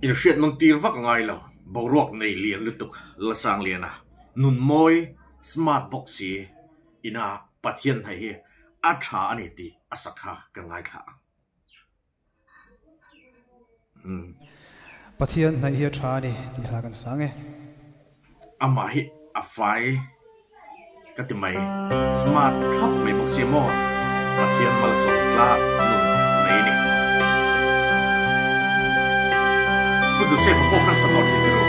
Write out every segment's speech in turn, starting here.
in hriat non tir vak ngai lo boruak nei lian lutuk la sang liana nun moi smart box si ina pathian hai hi a tha ani ti asakha ka ngai kha pathian nai hi tha ni ti hla kan sange ama hi a fai ka ti mai smart thap mai box si mo pathian mal som kla nun nei ni bu zu se fa ko khan sa lo chi ni ro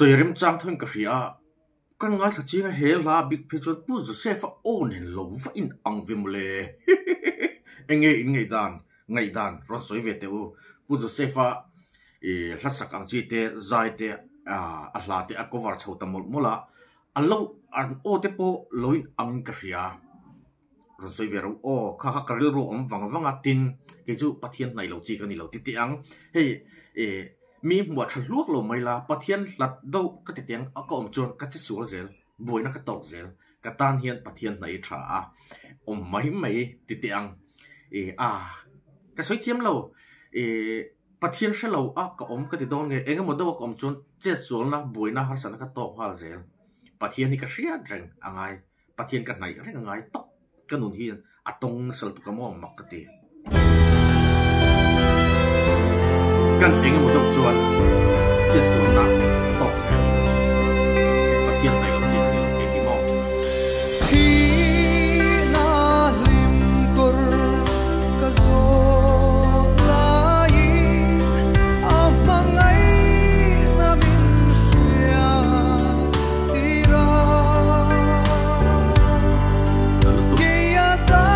rồi rim chang thon ka ria kan ngai tha chinga he la big picture pu Joseph on in lo va in ang vimle enge in ngai dan ro soi ve te u pu Joseph e hlasak ang chi te zai te a hla te a cover chho ta mol mola allo an o te po loin ang ka ria ro soi ve ro o kha kha karil ro om wanga tin ke chu pathian nai lo chi ka ni lo ti ti ang he e mi mua thật luộc lo mai la pathian lật đâu cái tiếng ở có ông chôn cái chiếc số zel bồi nó cái tàu zel cái tan hiền pathian này trả ông mấy tiếng cái số thiêm lâu pathian sẽ lâu có ông cái tiếng nghe anh em đâu có ông chôn chết số na bồi na hắn sẵn cái tàu hoa zel pathian thì cái xia rèn anh ai pathian cái này cái ngay tóc cái nôn hiền tông sel tụ cái mông mặc cái tiếng kan enge mo dok chuan che su na tok se pathian tai lo chi ni ke mo thi na lim kur ka zo lai amangai na min sia tira ke ya ta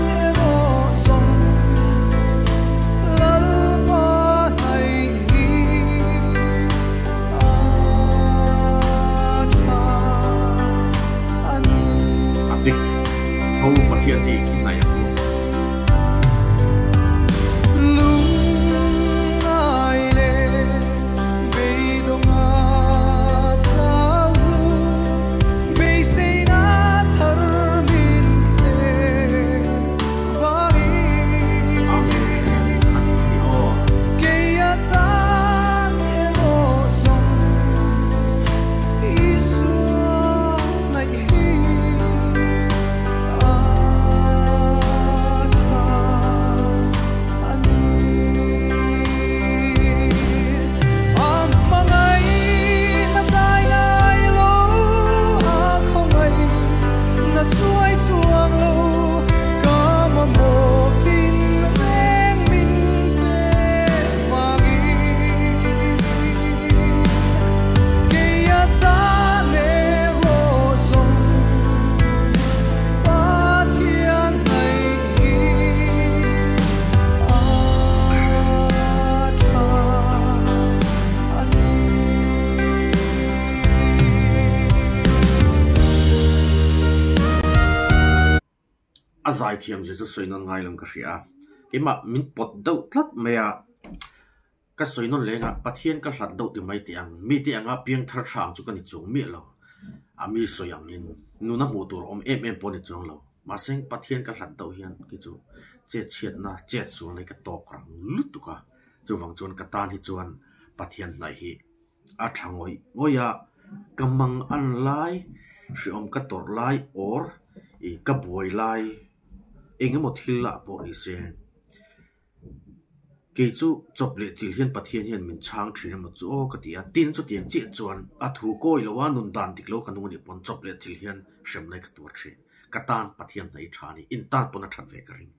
ne ro song lal hầu pathian hi này azai thiam je soi non ngai lam ka ria ke ma min pot do tlat mea ka soi non lenga pathian ka hlat do ti mai tiang mi ti anga piang thar thang chu kan chung mi lo ami soyang in nuna mu tur om em poni chung lo mà sinh bắt thiên cái hạt đầu hiền cái chú chết chết na chết xuống lấy cái tóc răng lút tu cả chú vòng chuan cái tan hi chuan bắt thiên này hi à thằng ngồi à cầm mang ăn lai sử dụng cái tọt lai or cái bùi lai anh một thil lạ bộ đi xem cái chú chụp lệ chỉ hiền bắt thiên hiền mình trang chỉ là một chỗ cái tiền tin cho tiền chết chuan à thu coi làwan nun đàn tích lâu cái nông nghiệp bọn chụp lệ chỉ hiền xem này cái tuổi chuyện cái tan bắt thiên này trả đi in tan bọn nó chặt về cái ring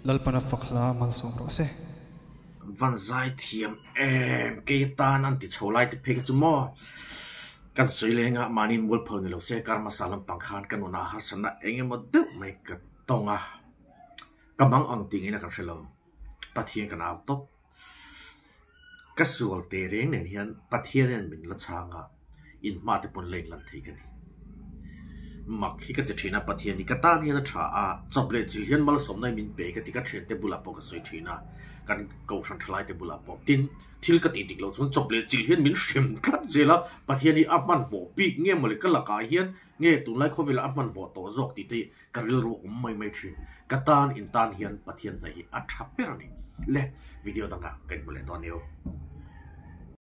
lalpana fakla mansong ro se van zai thiam ke tan an ti cholai te phek chu mo kan soilenga manin mul phol ni lo se karma salam pangkhan kan una har sana enge mo du mai ka tonga kamang ang ting ina kan shelo pathian kan aw top ka sual te reng nen hian pathian min la changa in ma te pon leng lan thei kan mak hi ka te thina pathian ni ka tan hian tha a chople chil hian mal som nai min pe ka ti ka thre te bula po ka soi thina kan ko san thlai te bula po tin thil ka ti tik lo chon chople chil hian min shem khat zela pathian ni aman mo pi nge mole ka la ka hian nge tu lai khovela aman bo to zok ti te ka ril ro mai mai thin ka tan in tan hian pathian nei a tha per ni le video danga kan mole to neu